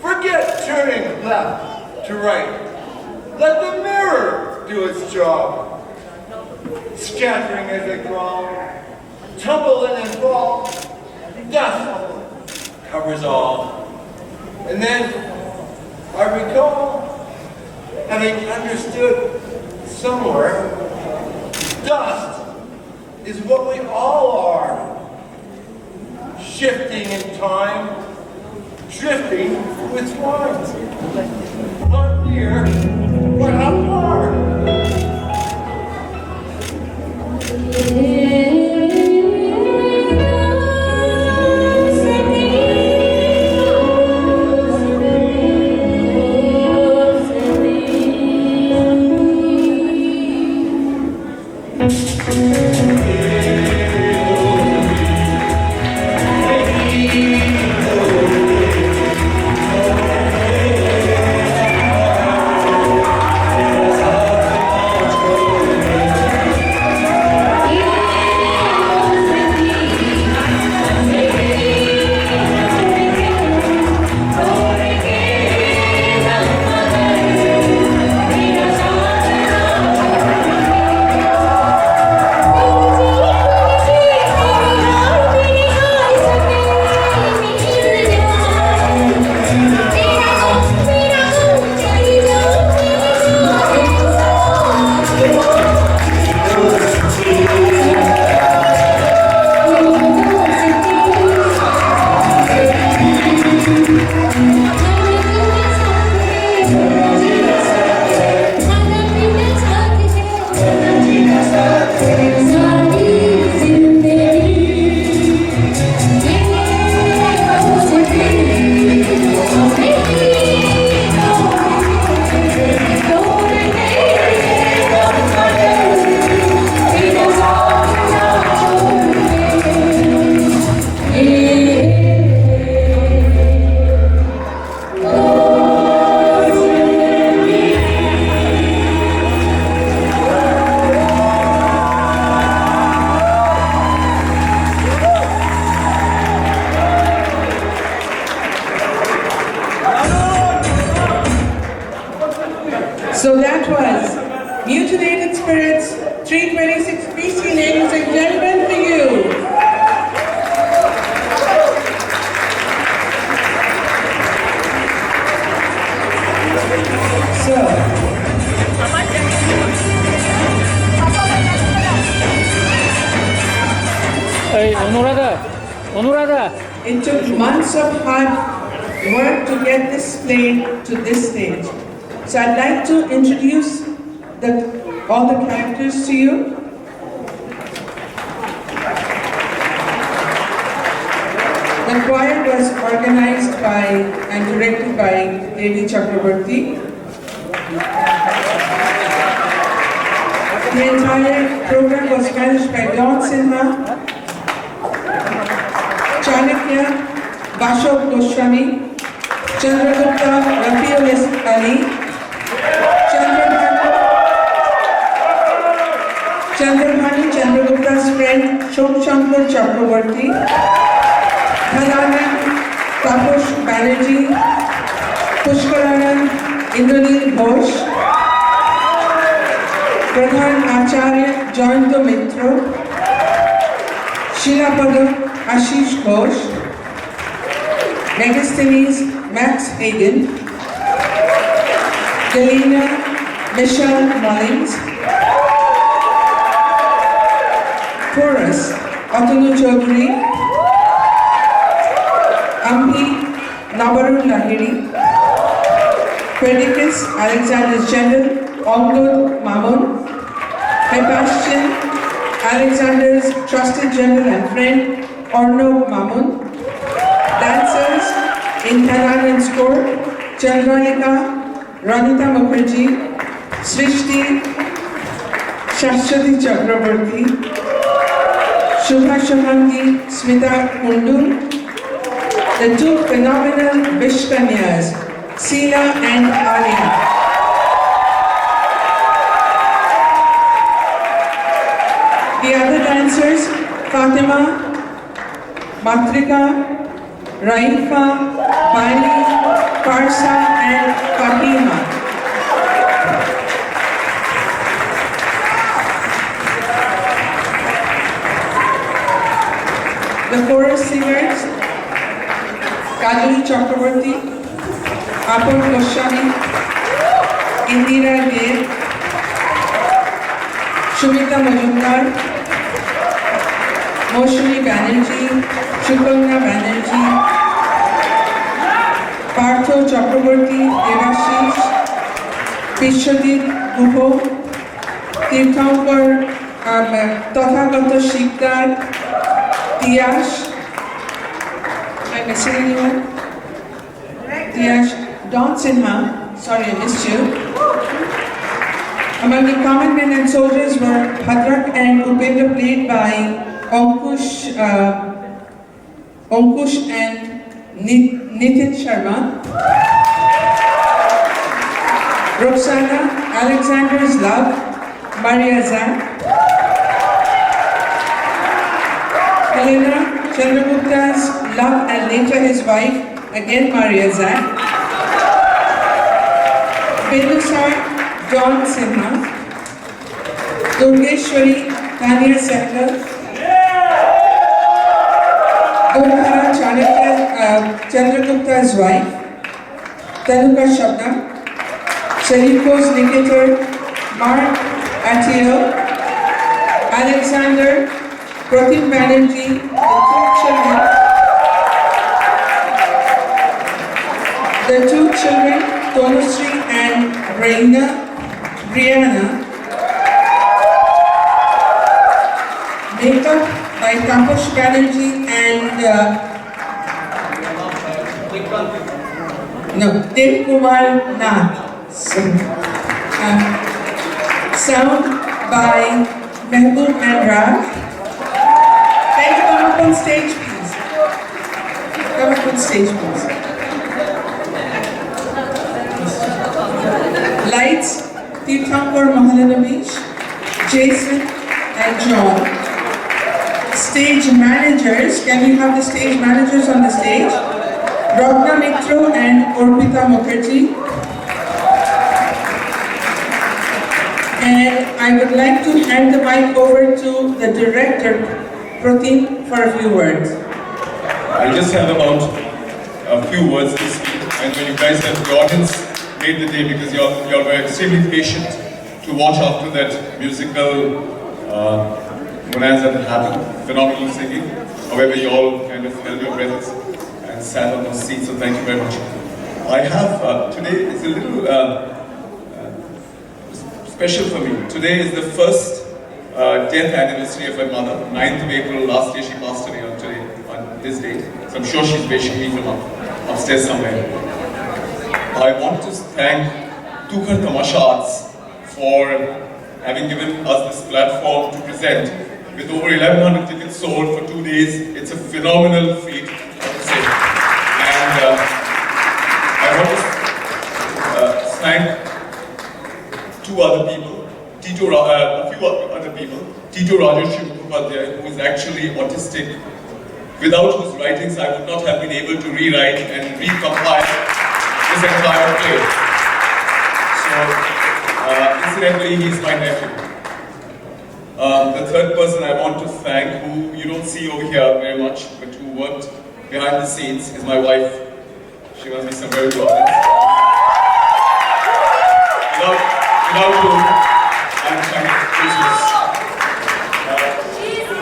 Forget turning left to right. Let the mirror do its job. Scattering as they crawl, tumble in and fall, dust covers all. And then I recall having understood somewhere, dust is what we all are. Shifting in time, drifting with twine. Not near, but how far? It took months of hard work to get this play to this stage. So I'd like to introduce all the characters to you. The choir was organized by and directed by Devi Chakraborty. The entire program was managed by Don Sinha, Chanakya, Bashok Goswami, Chandragupta, Rafiul Ali, Chandrabhani, Chandragupta's friend, Shok Shankar Chakraborty, Dhananan, Taposh Banerjee, Pushkaranan, Indranil Ghosh, Pradhan Acharya, Jayanto Mitra, Shilapada, Ashish Ghosh, Megasthenes, Max Hagen, Galena, Michelle Mullins, Chorus, Atanu Chaudhary, Ampi, Nabarul Lahiri, Predicus, Alexander's General, Ongod Mamun, Sebastian, Alexander's trusted general and friend, Ornov Mamun, dancers in Thananand's court, Chandralika, Ranita Mukherjee, Srishti, Shashwati Chakraborty, Shubha Shahangi, Smita Kundu, the two phenomenal Vishkanyas, Sila and Alia. The other dancers, Fatima, Matrika, Raifa, Bali, Farsa and Fatima. The chorus singers, Kajali Chakraborty, Apur Goswami, Indira Dev, Shumita Majumdar, Moshmi Banerjee, Shukona Banerjee, Partho Chakraborty, Devashish, Vishwadit Guho, Tirthankar Tathagata Shikdar, Tiash, I'm missing anyone? Tiash, Don Sinha, sorry I missed you. Among the common men and soldiers were Bhadrak and Upendra, played by Ankush and Nitin Sharma. Roxana, Alexander's love, Maria Zak. Helena, Chandragupta's love and later his wife, again Maria Zak. Bindusar, John Sinha. Durgeshwari, Tanya Sehgal. Gurkhara, Chandragupta's wife. Tanuka Shabnam. Shariko's Niketer, Mark Atiyah. Alexander, Pratim Banerjee, the two children, Tanushree and Brianna, makeup by Taposh Banerjee and Dev Kumar Nath. Sound by Mehboob and Raj. Can you come up on stage, please? Come up on stage, please. Lights, Tirthankar Mahalanavish, Jason and John. Stage managers, can we have the stage managers on the stage? Ragna Mitro and Orpita Mukherjee. And I would like to hand the mic over to the director, Pratim, for a few words. I just have about a few words to speak, and when you guys have the audience made the day, because you all were extremely patient to watch after that musical bonanza that happened, phenomenal singing. However, you all kind of held your breath and sat on those seats, so thank you very much. I have, today is a little special for me. Today is the first death anniversary of my mother. 9th of April, last year she passed away on this date. So I'm sure she's wishing me from upstairs somewhere. I want to thank Tukhar Tamasha Arts for having given us this platform to present. With over 1,100 tickets sold for 2 days, it's a phenomenal feat, I would say. And I want to thank two other people, a few other people. Tito Rajarshi Mukhopadhyay, who is actually autistic, without whose writings I would not have been able to rewrite and recompile this entire play. So, incidentally, he's my nephew. The third person I want to thank, who you don't see over here very much, but who worked behind the scenes, is my wife. She must be somewhere in the audience. Without whom, I'm useless.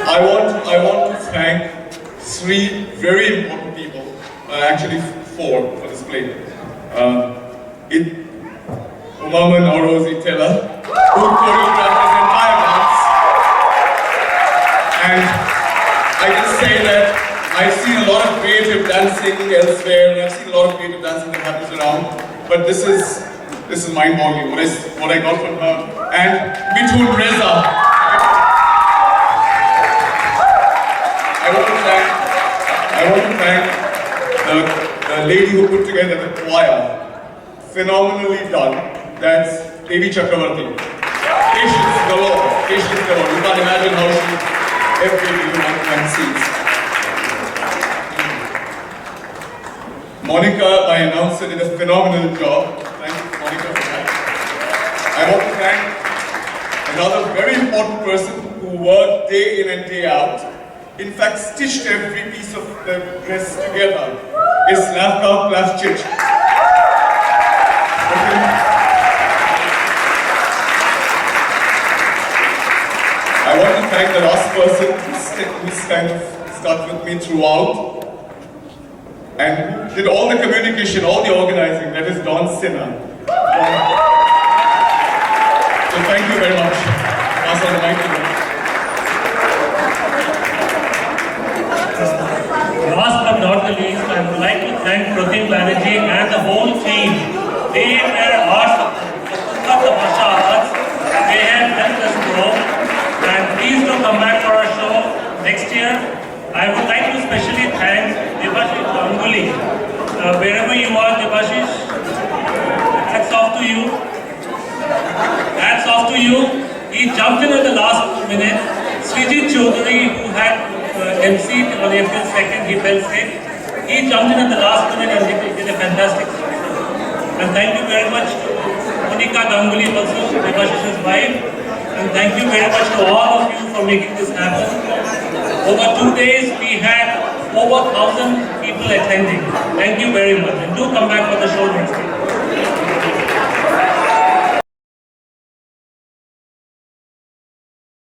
I want to thank three very important people, actually four for this play. Umama Nauroz Itela, who choreographed this entire dance. And I can say that I've seen a lot of creative dancing elsewhere, and I've seen a lot of creative dancing that happens around, but this is mind-boggling, what I got from her. And Mithun Reza. I want to thank the lady who put together the choir. Phenomenally done. That's Devi Chakravarti. Patience galore. Patience galore. You can't imagine how she every one sees. Monica, my announcer, did a phenomenal job. Thank you, Monica, for that. I want to thank another very important person who worked day in and day out. In fact, stitched every piece of the dress together. Is Slavka Plavchich. I want to thank the last person who's kind of stuck with me throughout and did all the communication, all the organizing. That is Don Sinha. So thank you very much. Pass on the mic to them. Last but not the least, I would like to thank Pratim Banerjee and the whole team. They were arts of the Bhasha Arts. They have helped us grow. And please do come back for our show next year. I would like to especially thank Debashish Ganguly. Wherever you are, Debashish, hats off to you. Hats off to you. He jumped in at the last minute. Srijit Chaudhary, who had MC'd on April 2nd, he fell sick. He jumped in at the last minute and did a fantastic show. And thank you very much to Monica Ganguly also, Debashish's wife. And thank you very much to all of you for making this happen. Over 2 days, we had over 1,000 people attending. Thank you very much. And do come back for the show next week.